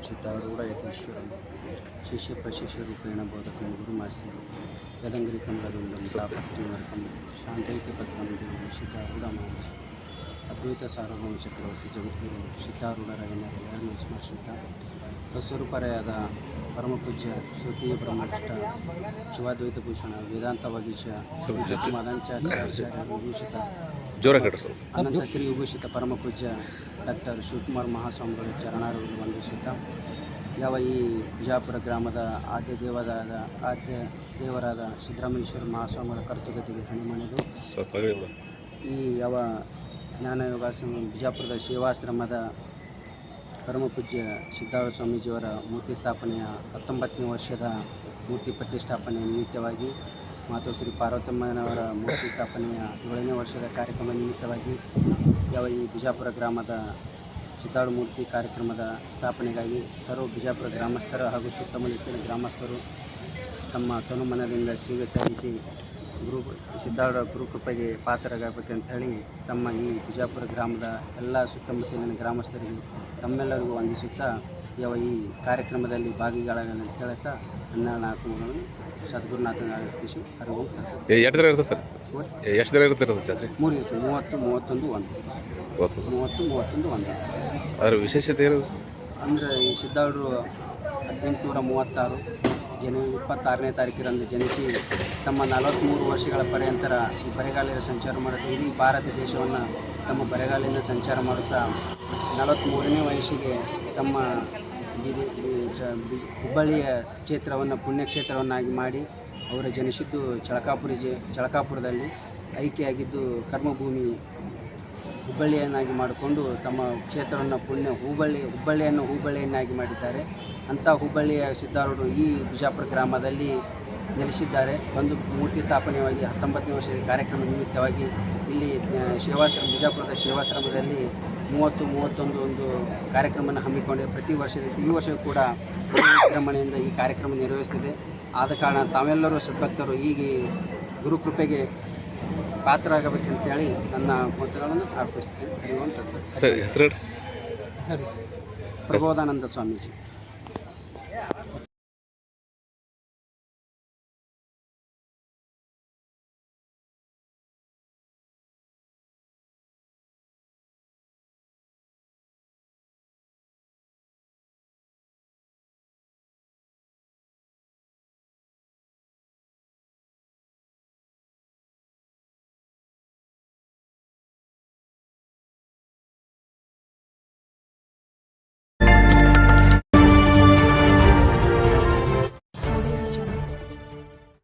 ಸಿದ್ಧಾರೂಢ ಯತೀಶ್ವರಂ ಶಿಷ್ಯ ಪ್ರಶಿಷ್ಯ ರೂಪೇಣ ಬೋಧಕಂ ಗುರುಮಾಸಿ ಯದಂಗ್ರಿ ಕಮಲದುಂಡಂ ತಾಪತ್ರಿವರ್ಕಂ ಶಾಂತೈತಿ ಪದ್ಮಂ ದೇವಿ ಸಿದ್ಧಾರೂಢ ಮಹರ್ಷಿ ಅದ್ವೈತ ಸಾರ್ವಭೌಮ ಚಕ್ರವರ್ತಿ ಜಗದ್ಗುರು ಸಿದ್ಧಾರೂಢರಾಯನ ಎಲ್ಲರನ್ನು ಸ್ಮರಿಸುತ್ತಾ ಸ್ವಸ್ವರೂಪರಾದ ಪರಮಪೂಜ್ಯ ಶ್ರುತಿ ಬ್ರಹ್ಮನಿಷ್ಠ ಶಿವಾದ್ವೈತ ಭೂಷಣ ವೇದಾಂತ ವಾಗೀಶ ಮದಂಚಾರ್ಯ ವಿಭೂಷಿತ ಅನಂತ ಶ್ರೀ ವಿಭೂಷಿತ ಪರಮಪೂಜ್ಯ ಡಾಕ್ಟರ್ ಶಿವಕುಮಾರ್ ಮಹಾಸ್ವಾಮಿಗಳ ಚರಣಾರವನ್ನು ವಂದಿಸುತ್ತಾ ಯಾವ ಈ ಬಿಜಾಪುರ ಗ್ರಾಮದ ಆದ್ಯ ದೇವರಾದ ಸಿದ್ದರಾಮೇಶ್ವರ ಮಹಾಸ್ವಾಮಿಗಳ ಕರ್ತೃಗತಿಗೆ ಹಣಿಮಣಿದು ಈ ಯಾವ ಜ್ಞಾನ ಯೋಗಾಶ್ರಮ ಬಿಜಾಪುರದ ಸೇವಾಶ್ರಮದ ಪರಮಪೂಜ್ಯ ಸಿದ್ಧಾರೂಢ ಸ್ವಾಮೀಜಿಯವರ ಮೂರ್ತಿ ಸ್ಥಾಪನೆಯ 19ನೇ ವರ್ಷದ ಮೂರ್ತಿ ಪ್ರತಿಷ್ಠಾಪನೆ ನಿಮಿತ್ತವಾಗಿ ಮಾತೋಶ್ರೀ ಪಾರ್ವತಮ್ಮನವರ ಮೂರ್ತಿ ಸ್ಥಾಪನೆಯ 7ನೇ ವರ್ಷದ ಕಾರ್ಯಕ್ರಮ ನಿಮಿತ್ತವಾಗಿ ಯಾವ ಈ ಬಿಜಾಪುರ ಗ್ರಾಮದ ಸಿದ್ಧಾರೂಢ ಮೂರ್ತಿ ಕಾರ್ಯಕ್ರಮದ ಸ್ಥಾಪನೆಗಾಗಿ ಸರ್ವ ಬಿಜಾಪುರ ಗ್ರಾಮಸ್ಥರು ಹಾಗೂ ಸುತ್ತಮುತ್ತಲಿನ ಗ್ರಾಮಸ್ಥರು ತಮ್ಮ ತನುಮನದಿಂದ ಸೇವೆ ಸಲ್ಲಿಸಿ ಸಿದ್ಧಾರೂಢ ಗುರುಕೃಪೆಗೆ ಪಾತ್ರರಾಗಬೇಕಂತ ಹೇಳಿ ತಮ್ಮ ಈ ಬಿಜಾಪುರ ಗ್ರಾಮದ ಎಲ್ಲ ಸುತ್ತಮುತ್ತಲಿನ ಗ್ರಾಮಸ್ಥರಿಗೂ ತಮ್ಮೆಲ್ಲರಿಗೂ ವಂದಿಸುತ್ತಾ ಯಾವ ಈ ಕಾರ್ಯಕ್ರಮದಲ್ಲಿ ಭಾಗಿಗಳಾಗಂತ ಹೇಳುತ್ತಾ ನನ್ನ ಆತ್ಮಗಳನ್ನು ಸದ್ಗುರುನಾಥನ ಅರ್ಪಿಸಿ ಅರಿವು ಎಷ್ಟು ದಿನ ಇರುತ್ತೆ ಸರ್? ಎಷ್ಟು ದಿನ ಇರುತ್ತೆ ಜಾತ್ರೆ? 3 ದಿವಸ 30, 31, 1 ಅದರ ವಿಶೇಷತೆ ಏನು ಅಂದರೆ ಈ ಸಿದ್ಧಾರೂಢರು 1836 ಜನವರಿ 26ನೇ ತಾರೀಕಿರಂದು ಜನಿಸಿ ತಮ್ಮ 43 ವರ್ಷಗಳ ಪರ್ಯಂತರ ಈ ಬರೆಗಾಲಿನ ಸಂಚಾರ ಮಾಡುತ್ತಾ ಇಡೀ ಭಾರತ ದೇಶವನ್ನು ತಮ್ಮ ಬರೆಗಾಲಿಂದ ಸಂಚಾರ ಮಾಡುತ್ತಾ 43ನೇ ವಯಸ್ಸಿಗೆ ತಮ್ಮ ಹುಬ್ಬಳ್ಳಿಯ ಕ್ಷೇತ್ರವನ್ನು ಪುಣ್ಯಕ್ಷೇತ್ರವನ್ನಾಗಿ ಮಾಡಿ ಅವರು ಜನಿಸಿದ್ದು ಚಳಕಾಪುರದಲ್ಲಿ ಐಕ್ಯಾಗಿದ್ದು ಕರ್ಮಭೂಮಿ ಹುಬ್ಬಳ್ಳಿಯನ್ನಾಗಿ ಮಾಡಿಕೊಂಡು ತಮ್ಮ ಕ್ಷೇತ್ರವನ್ನು ಹುಬ್ಬಳ್ಳಿಯನ್ನಾಗಿ ಮಾಡಿದ್ದಾರೆ. ಅಂಥ ಹುಬ್ಬಳ್ಳಿಯ ಸಿದ್ಧಾರೂಢರು ಈ ಬಿಜಾಪುರ ಗ್ರಾಮದಲ್ಲಿ ನೆಲೆಸಿದ್ದಾರೆ. ಒಂದು ಮೂರ್ತಿ ಸ್ಥಾಪನೆಯಾಗಿ 19ನೇ ವರ್ಷದ ಕಾರ್ಯಕ್ರಮ ನಿಮಿತ್ತವಾಗಿ ಇಲ್ಲಿ ಬಿಜಾಪುರದ ಸೇವಾಶ್ರಮದಲ್ಲಿ 30-31 ಒಂದು ಕಾರ್ಯಕ್ರಮವನ್ನು ಹಮ್ಮಿಕೊಂಡಿದೆ. ಪ್ರತಿ ವರ್ಷದ ಈ ವರ್ಷವೂ ಕೂಡ ವಿಜೃಂಭಣೆಯಿಂದ ಈ ಕಾರ್ಯಕ್ರಮ ನಿರ್ವಹಿಸುತ್ತಿದೆ. ಆದ ಕಾರಣ ತಾವೆಲ್ಲರೂ ಸದ್ಭಕ್ತರು ಹೀಗೆ ಗುರುಕೃಪೆಗೆ ಪಾತ್ರರಾಗಬೇಕಂತೇಳಿ ನನ್ನ ಮತಗಳನ್ನು ಅರ್ಪಿಸ್ತೇನೆ. ಸರಿ, ಹೆಸರು ಪ್ರಬೋಧಾನಂದ ಸ್ವಾಮೀಜಿ.